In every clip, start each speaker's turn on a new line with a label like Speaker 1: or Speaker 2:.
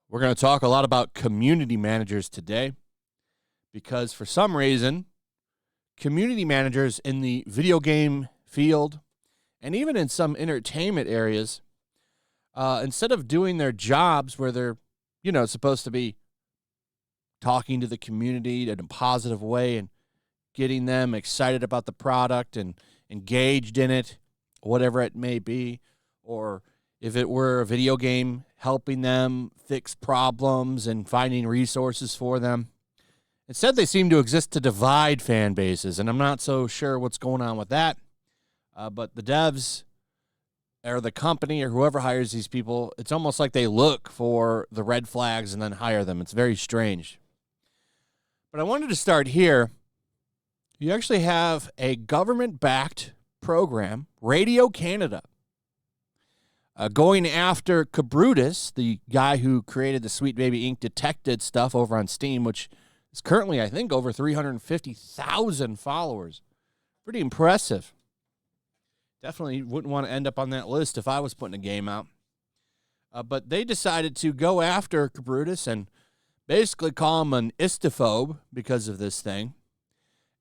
Speaker 1: We're going to talk a lot about community managers today because for some reason, community managers in the video game field and even in some entertainment areas, instead of doing their jobs where they're, supposed to be talking to the community in a positive way and getting them excited about the product and engaged in it, whatever it may be, or if it were a video game, helping them fix problems and finding resources for them. Instead, they seem to exist to divide fan bases, and I'm not so sure what's going on with that. But the devs or the company or whoever hires these people, it's almost like they look for the red flags and then hire them. It's very strange. But I wanted to start here. You actually have a government-backed program, Radio Canada, going after Cabrutus, the guy who created the Sweet Baby Inc. Detected stuff over on Steam, which is currently, I think, over 350,000 followers. Pretty impressive. Definitely wouldn't want to end up on that list if I was putting a game out. But they decided to go after Cabrutus and basically call him an istophobe because of this thing.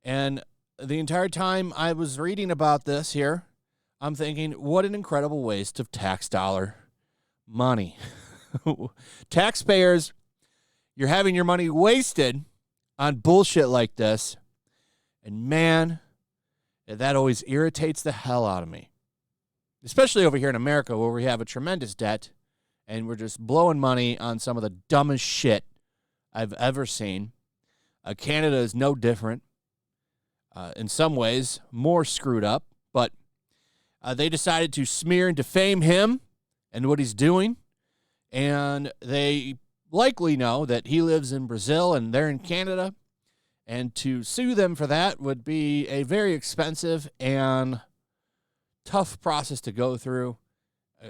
Speaker 1: And the entire time I was reading about this here, I'm thinking, what an incredible waste of tax dollar money. Taxpayers, you're having your money wasted on bullshit like this. And man, that always irritates the hell out of me. Especially over here in America where we have a tremendous debt and we're just blowing money on some of the dumbest shit I've ever seen. Canada is no different. In some ways, more screwed up, but they decided to smear and defame him and what he's doing, and they likely know that he lives in Brazil and they're in Canada, and to sue them for that would be a very expensive and tough process to go through.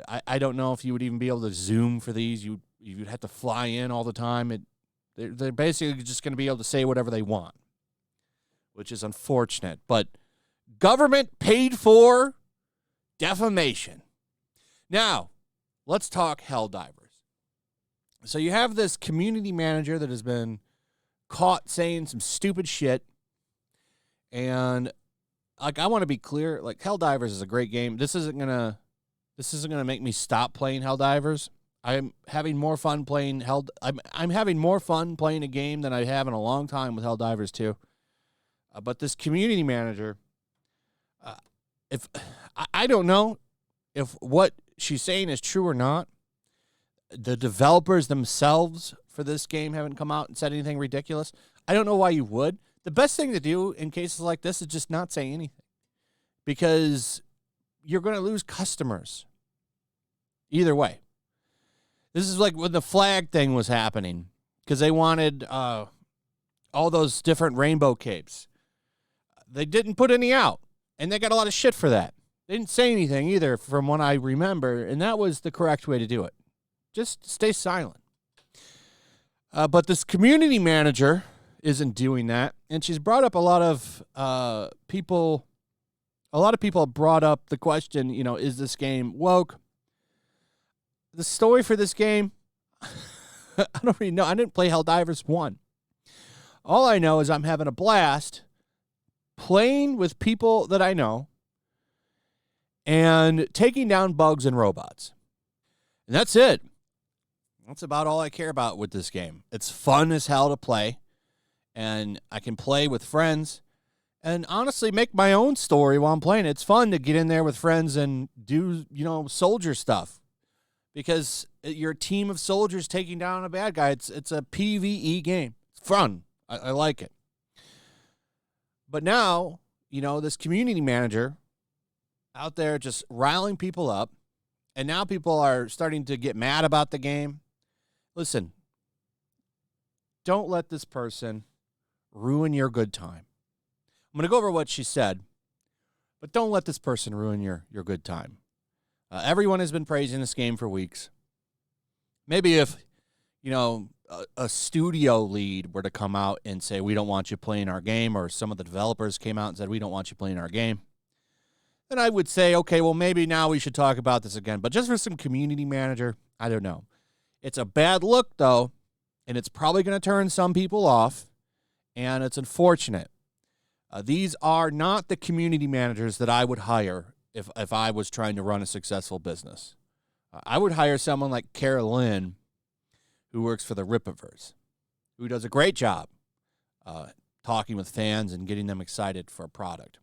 Speaker 1: I don't know if you would even be able to Zoom for these. You'd have to fly in all the time. They're basically just going to be able to say whatever they want, which is unfortunate. But government paid for defamation. Now, let's talk Helldivers. So you have this community manager that has been caught saying some stupid shit. And I want to be clear, Helldivers is a great game. This isn't gonna make me stop playing Helldivers. I'm having more fun playing I'm having more fun playing a game than I have in a long time with Helldivers 2. But this community manager, if I don't know if what she's saying is true or not. The developers themselves for this game haven't come out and said anything ridiculous. I don't know why you would. The best thing to do in cases like this is just not say anything, because you're going to lose customers either way. This is like when the flag thing was happening, because they wanted all those different rainbow capes. They didn't put any out, and they got a lot of shit for that. They didn't say anything either from what I remember, and that was the correct way to do it. Just stay silent. But this community manager isn't doing that, and she's brought up a lot of people. A lot of people have brought up the question, is this game woke? The story for this game, I don't really know. I didn't play Helldivers 1. All I know is I'm having a blast playing with people that I know and taking down bugs and robots. And that's it. That's about all I care about with this game. It's fun as hell to play, and I can play with friends and honestly make my own story while I'm playing. It's fun to get in there with friends and do, soldier stuff, because you're a team of soldiers taking down a bad guy. It's a PvE game. It's fun. I like it. But now, this community manager out there just riling people up, and now people are starting to get mad about the game. Listen, don't let this person ruin your good time. I'm going to go over what she said, but don't let this person ruin your good time. Everyone has been praising this game for weeks. Maybe if, a studio lead were to come out and say, we don't want you playing our game, or some of the developers came out and said, we don't want you playing our game, then I would say, okay, well, maybe now we should talk about this again. But just for some community manager, I don't know. It's a bad look, though, and it's probably going to turn some people off, and it's unfortunate. These are not the community managers that I would hire if I was trying to run a successful business. I would hire someone like Carolyn, who works for the Rippaverse, who does a great job talking with fans and getting them excited for a product.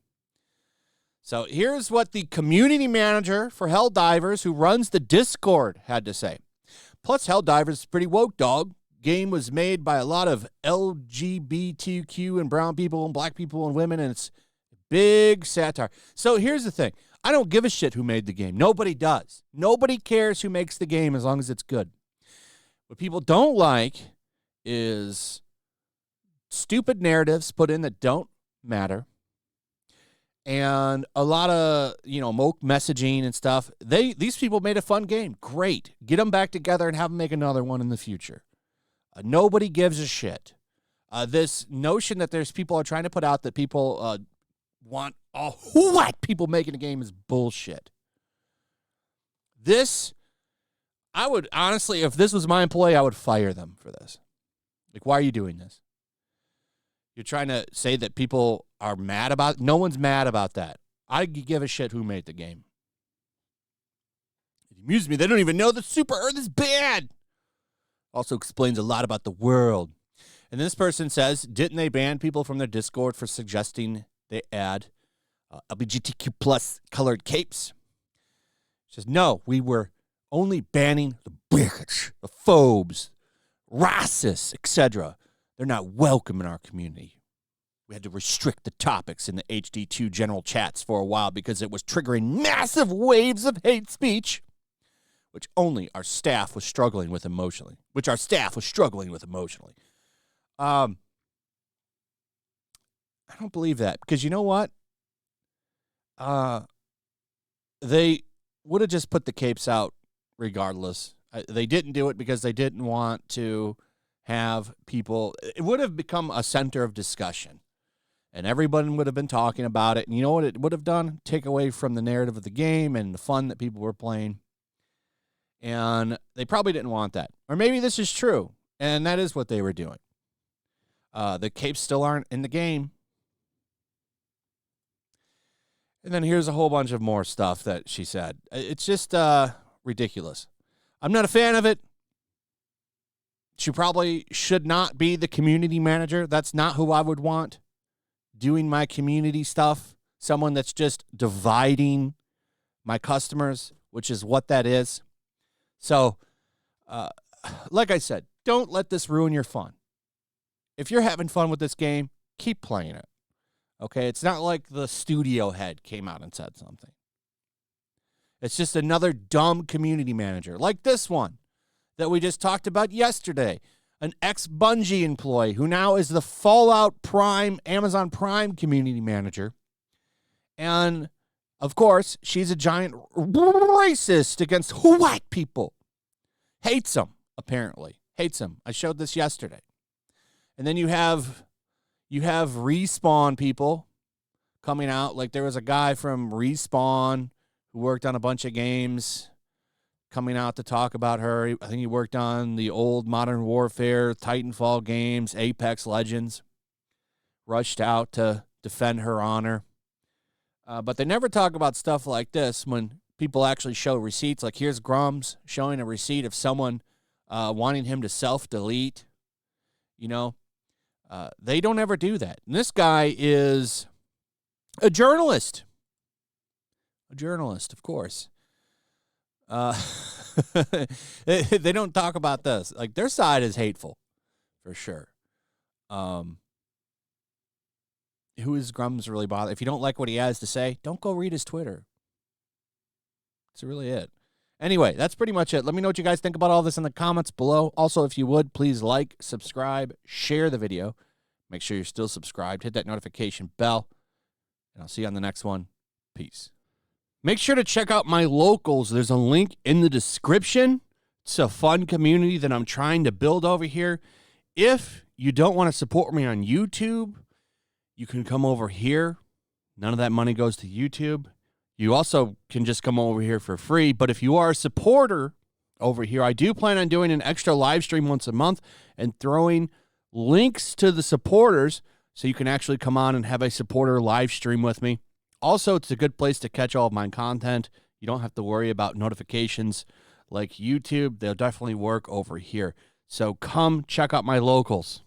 Speaker 1: So here's what the community manager for Helldivers, who runs the Discord, had to say. Plus, Helldivers is pretty woke, dog. Game was made by a lot of LGBTQ and brown people and black people and women, and it's big satire. So here's the thing. I don't give a shit who made the game. Nobody does. Nobody cares who makes the game as long as it's good. What people don't like is stupid narratives put in that don't matter, and a lot of, woke messaging and stuff. These people made a fun game. Great. Get them back together and have them make another one in the future. Nobody gives a shit. This notion that there's people are trying to put out that people want white people making a game is bullshit. I would honestly, if this was my employee, I would fire them for this. Like, why are you doing this? You're trying to say that people are mad about it? No one's mad about that. I give a shit who made the game. It amused me. They don't even know that Super Earth is bad. Also explains a lot about the world. And this person says, didn't they ban people from their Discord for suggesting they add LGBTQ plus colored capes? She says, no, we were only banning the bigots, the phobes, racists, etc. They're not welcome in our community. We had to restrict the topics in the HD2 general chats for a while because it was triggering massive waves of hate speech, which our staff was struggling with emotionally. I don't believe that, because you know what? They would have just put the capes out regardless. They didn't do it because they didn't want to have people. It would have become a center of discussion, and everyone would have been talking about it. And you know what it would have done? Take away from the narrative of the game and the fun that people were playing. And they probably didn't want that. Or maybe this is true, and that is what they were doing. The capes still aren't in the game. And then here's a whole bunch of more stuff that she said. It's just ridiculous. I'm not a fan of it. She probably should not be the community manager. That's not who I would want doing my community stuff. Someone that's just dividing my customers, which is what that is. So, like I said, don't let this ruin your fun. If you're having fun with this game, keep playing it. Okay? It's not like the studio head came out and said something. It's just another dumb community manager, like this one that we just talked about yesterday. An ex-Bungie employee who now is the Fallout Prime, Amazon Prime community manager. And, of course, she's a giant racist against white people. Hates them, apparently. Hates them. I showed this yesterday. And then you have Respawn people coming out. Like, there was a guy from Respawn who worked on a bunch of games coming out to talk about her. I think he worked on the old Modern Warfare, Titanfall games, Apex Legends. Rushed out to defend her honor. But they never talk about stuff like this when people actually show receipts. Like, here's Grums showing a receipt of someone wanting him to self-delete. They don't ever do that. And this guy is a journalist. A journalist, of course. They don't talk about this. Like, their side is hateful, for sure. Who is Grums really bothered? If you don't like what he has to say, don't go read his Twitter. That's really it. Anyway, that's pretty much it. Let me know what you guys think about all this in the comments below. Also, if you would, please like, subscribe, share the video. Make sure you're still subscribed. Hit that notification bell. And I'll see you on the next one. Peace. Make sure to check out my locals. There's a link in the description It's a fun community that I'm trying to build over here. If you don't want to support me on YouTube, you can come over here. None of that money goes to YouTube. You also can just come over here for free. But if you are a supporter over here, I do plan on doing an extra live stream once a month and throwing links to the supporters so you can actually come on and have a supporter live stream with me. Also, it's a good place to catch all of my content. You don't have to worry about notifications like YouTube. They'll definitely work over here. So come check out my locals.